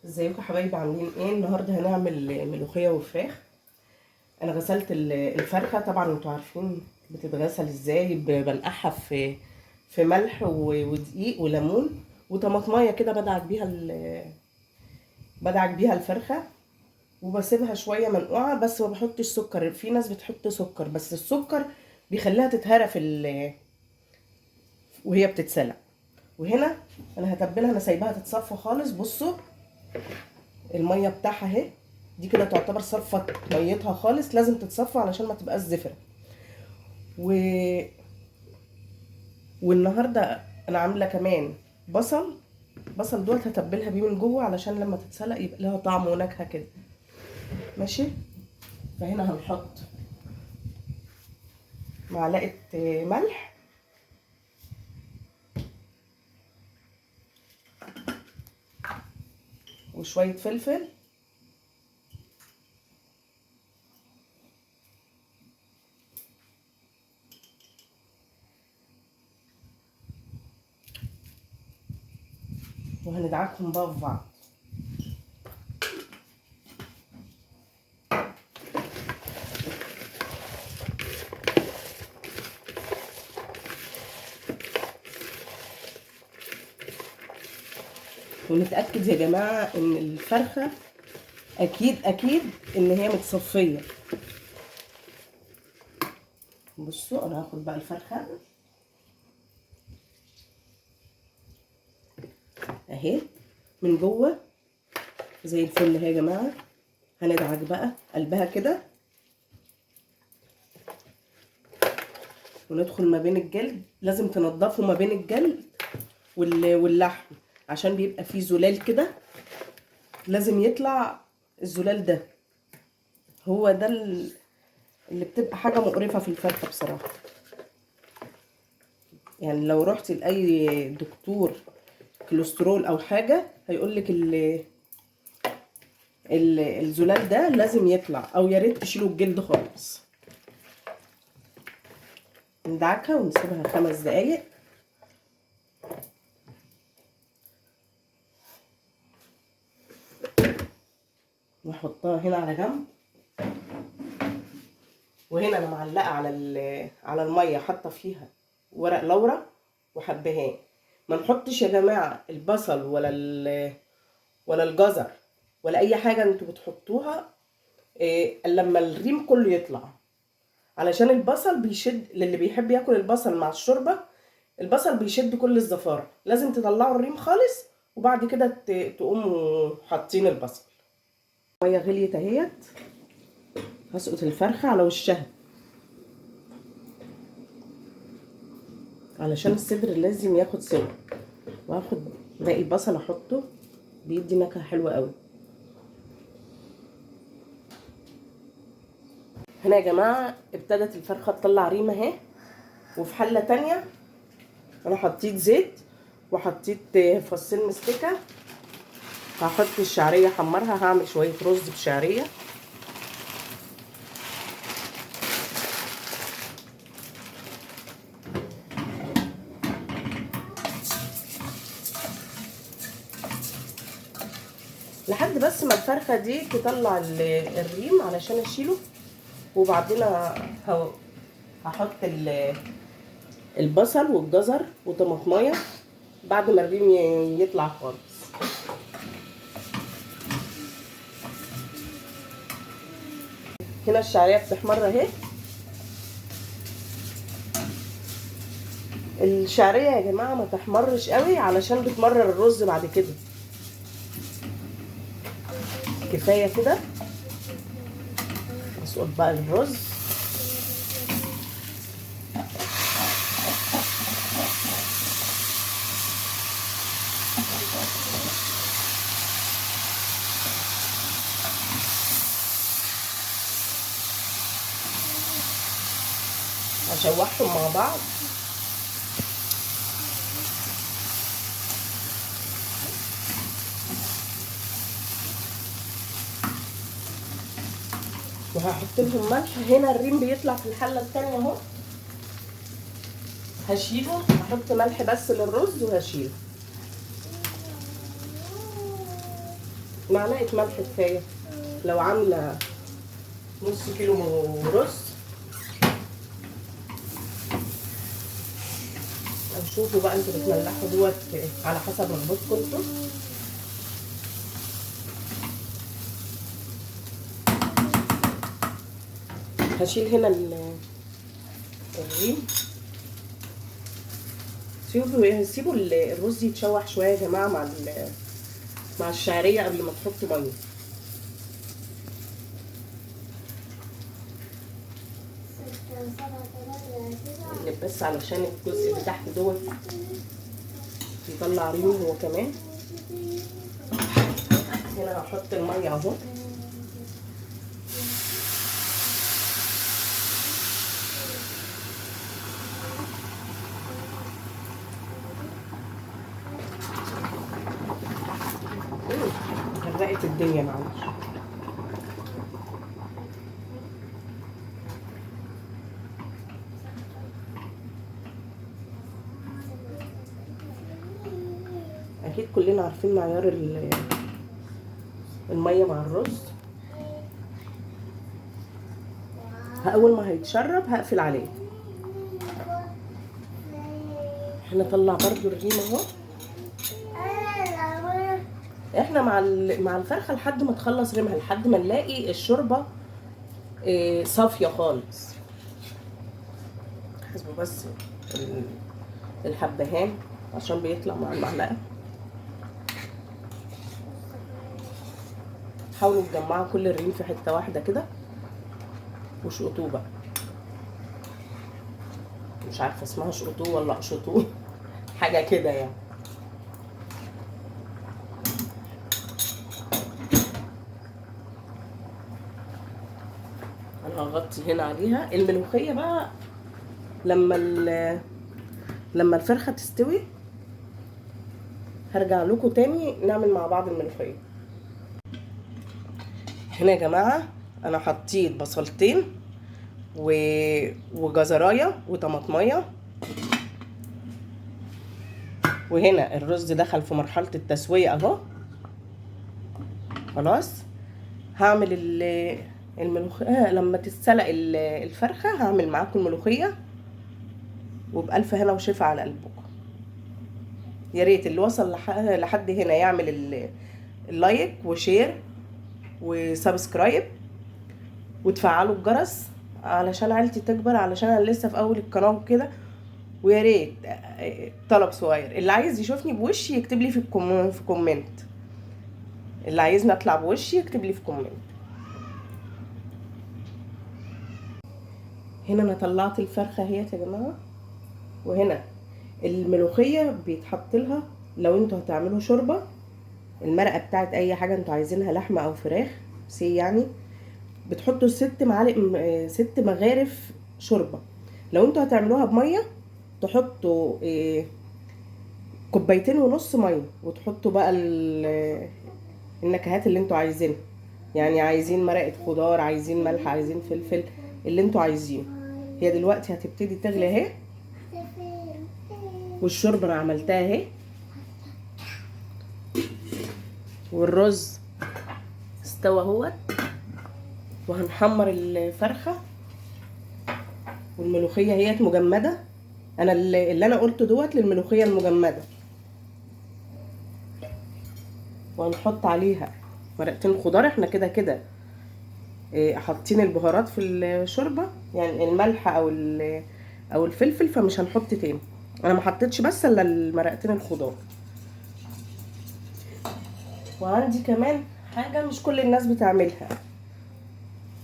ازيكم يا حبايبي؟ عاملين ايه؟ النهارده هنعمل ملوخيه وفراخ. انا غسلت الفرخه، طبعا انتوا عارفين بتتغسل ازاي. بنقعها في ملح ودقيق وليمون وطماطمايه كده، بدعك بيها الفرخه وبسيبها شويه منقوعه. بس ما بحطش سكر، في ناس بتحط سكر بس السكر بيخليها تتهرى وهي بتتسلق. وهنا انا هتبلها، انا سايباها تتصفى خالص. بصوا الميه بتاعها اهي، دي كده تعتبر صفت ميتها خالص، لازم تتصفى علشان ما تبقاش زفره. و... والنهارده انا عامله كمان بصل دوت هتبلها بيه من جوه علشان لما تتسلق يبقى لها طعم ونكهه كده. ماشي. فهنا هنحط معلقه ملح وشويه فلفل وهندعكهم بقى في بعض. ونتأكد يا جماعة ان الفرخة اكيد ان هي متصفية. بصوا انا هاخد بقى الفرخة اهي من جوه زي الفل اهي يا جماعة. هندعك بقى قلبها كده وندخل ما بين الجلد، لازم تنضفه ما بين الجلد واللحم عشان بيبقى فيه زلال كده، لازم يطلع الزلال ده. هو ده اللي بتبقى حاجة مقرفة في الفرخة بصراحة. يعني لو رحت لأي دكتور كوليسترول أو حاجة هيقولك الزلال ده لازم يطلع، أو يا ريت تشيلوا الجلد خالص. ندعكها ونسيبها 5 دقايق. نحطها هنا على جنب. وهنا انا معلقه على الميه، حاطه فيها ورق لورا وحبهان. ما نحطش يا جماعه البصل ولا الجزر ولا اي حاجه انتوا بتحطوها الا لما الريم كله يطلع، علشان البصل بيشد. للي بيحب ياكل البصل مع الشوربه، البصل بيشد كل الزفاره. لازم تطلعوا الريم خالص وبعد كده تقوموا حاطين البصل. الميه غليت اهيت، هسقط الفرخه على وشها علشان الصدر لازم ياخد سوا. وهاخد باقي البصل احطه، بيدي نكهه حلوه قوي. هنا يا جماعه ابتدت الفرخه تطلع ريمه اهي. وفي حله تانية انا حطيت زيت وحطيت فصين مستكه. هحط الشعريه احمرها، هعمل شويه رز بشعريه. لحد بس ما الفرخه دي تطلع الريم علشان اشيله. وبعدين هحط البصل والجزر وطماطمايه بعد ما الريم يطلع خالص. هنا الشعريه بتحمر اهي. الشعريه يا جماعه ما تحمرش قوي علشان بتمرر الرز بعد كده. كفايه كده. اسقط بقى الرز. اشوحهم مع بعض. وهحط لهم ملح. هنا الريم بيطلع في الحله الثانيه اهو، هشيله. هحط ملح بس للرز وهشيله. معلقه ملح كفايه. لو عامله نص كيلو رز شوفوا بقى انتوا بتملحوا دوت على حسب رغبتكم انتوا. هشيل هنا الريم. سيبوا الرز يتشوح شويه يا جماعه مع الشعريه قبل ما تحطوا ميه. نقلب بس علشان الجزء اللي تحت دوت يطلع ريم هو كمان. هنا هحط الميه اهو. غرقت الدنيا معلش. اكيد كلنا عارفين معيار الميه مع الرز. اول ما هيتشرب هقفل عليه. هنطلع برضو الريم اهو. احنا مع الفرخه لحد ما تخلص ريمها، لحد ما نلاقي الشوربه صافيه خالص. حسبوا بس الحبهان عشان بيطلع مع المعلقه. حاولوا تجمعوا كل الريم في حته واحده كده وشقطوه بقى. مش عارفه اسمها شقطوه ولا قشطوه حاجه كده يعني. انا هغطي هنا عليها. الملوخيه بقى لما الفرخه تستوي هرجع لكم تاني نعمل مع بعض الملوخيه. هنا يا جماعه انا حطيت بصلتين وجزرايه وطماطميه. وهنا الرز دخل في مرحله التسويه اهو. خلاص هعمل الملوخيه لما تتسلق الفرخه. هعمل معاكم الملوخيه وبألف هنا وشفا على قلبكم. يا ريت اللي وصل لحد هنا يعمل اللايك وشير وسبسكرايب وتفعلوا الجرس علشان عيلتي تكبر، علشان انا لسه في اول القناه وكده. ويا ريت طلب صغير، اللي عايز يشوفني بوشي يكتب لي في كومنت. اللي عايزني اطلع بوشي يكتب لي في كومنت. هنا انا طلعت الفرخه اهيت يا جماعه. وهنا الملوخيه بيتحط لها لو انتوا هتعملوا شوربه المرقه بتاعت اي حاجه انتوا عايزينها، لحمه او فراخ يعني، بتحطوا 6 مغارف شوربه. لو انتوا هتعملوها بميه تحطوا 2.5 كوباية ميه، وتحطوا بقى النكهات اللي انتوا عايزينها. يعني عايزين مرقه خضار، عايزين ملح، عايزين فلفل، اللي انتوا عايزينه. هي دلوقتي هتبتدي تغلي اهي. والشوربه انا عملتها اهي. والرز استوى اهوت. وهنحمر الفرخه. والملوخيه هي مجمده. انا اللي انا قلته دوت للملوخيه المجمده. وهنحط عليها مرقتين خضار. احنا كده كده حاطين البهارات في الشوربه، يعني الملح او الفلفل، فمش هنحط تاني. انا ما حطيتش بس الا المرقتين الخضار. وعندي كمان حاجه مش كل الناس بتعملها،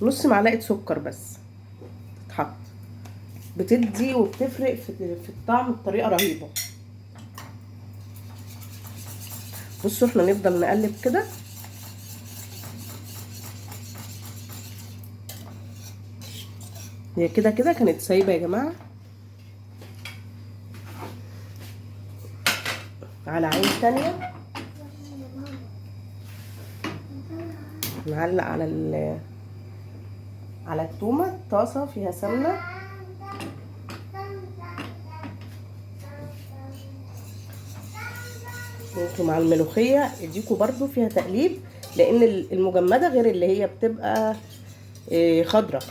نص معلقه سكر بس تتحط، بتدي وبتفرق في الطعم بطريقه رهيبه. بصوا احنا نفضل نقلب كده. هي كده كده كانت سايبه يا جماعه. على عين تانية نعلق على التومه طاسه فيها سمنه. ممكن برضو مع الملوخيه اديكوا برضو فيها تقليب، لان المجمده غير اللي هي بتبقى خضره.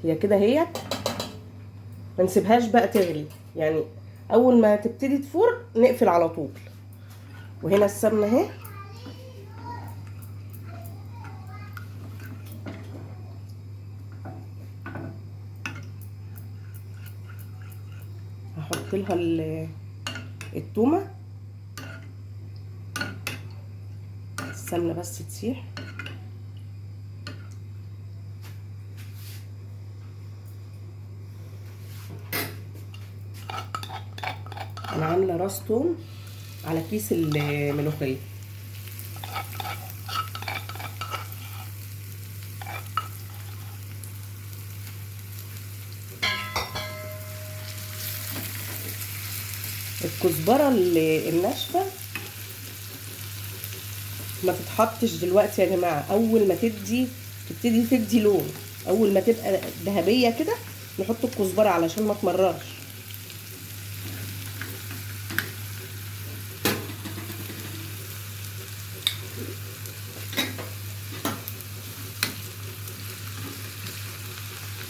هي كده هي، ما نسيبهاش بقى تغلي، يعني اول ما تبتدي تفور نقفل على طول. وهنا السمنه اهي، هحط لها التومه، السمنه بس تسيح. انا عامله راس توم على كيس الملوخيه. الكزبره الناشفه ما تتحطش دلوقتي يا جماعه، اول ما تبتدي تدي لون، اول ما تبقى ذهبيه كده نحط الكزبره علشان ما تمررش.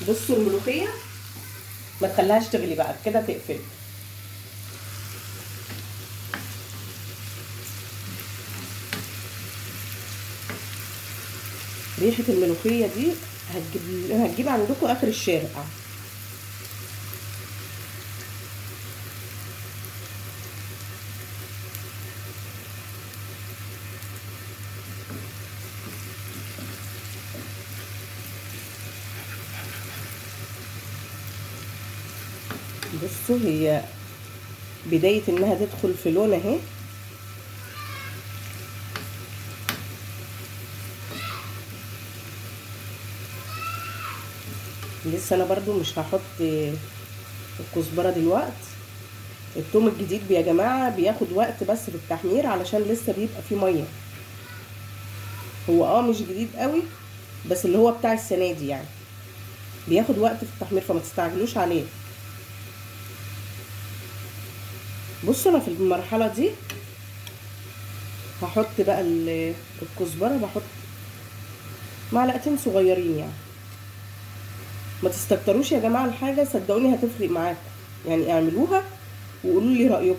بصوا الملوخيه ما تخليهاش تغلي بقى كده، تقفل. ريحه الملوخيه دي هتجيب عندكم اخر الشارع. بصوا هي بدايه انها تدخل في لون اهي. لسه انا برضو مش هحط الكزبره دلوقتي. التوم الجديد يا جماعه بياخد وقت بس في التحمير، علشان لسه بيبقى فيه ميه. هو مش جديد قوي، بس اللي هو بتاع السنه دي يعني بياخد وقت في التحمير، فما تستعجلوش عليه. بصوا انا في المرحله دي هحط بقى الكزبره، بحط معلقتين صغيرين يعني. ما تستكتروش يا جماعه الحاجه، صدقوني هتفرق معاكم، يعني اعملوها وقولوا لي رايكم.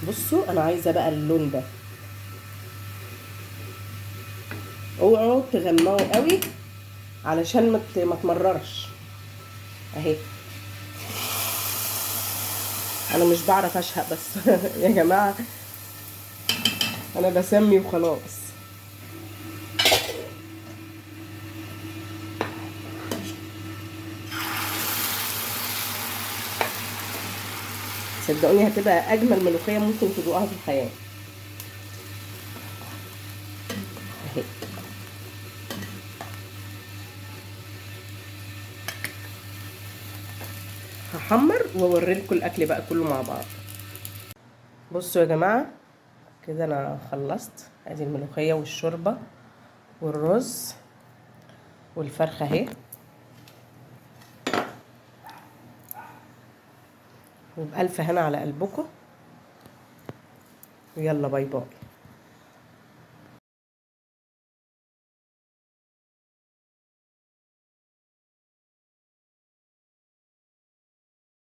بصوا انا عايزه بقى اللون ده، اوعوا تغمقوا قوي علشان ما تمررش اهي. انا مش بعرف اشهق بس يا جماعه انا بسمي وخلاص. صدقوني هتبقى اجمل ملوخيه ممكن تدوقها في الحياه اهي. هحمر واوريلكم الاكل بقى كله مع بعض. بصوا يا جماعه كده انا خلصت، ادي الملوخيه والشوربه والرز والفرخه اهي. وبألف هنا على قلبكم، ويلا باي باي.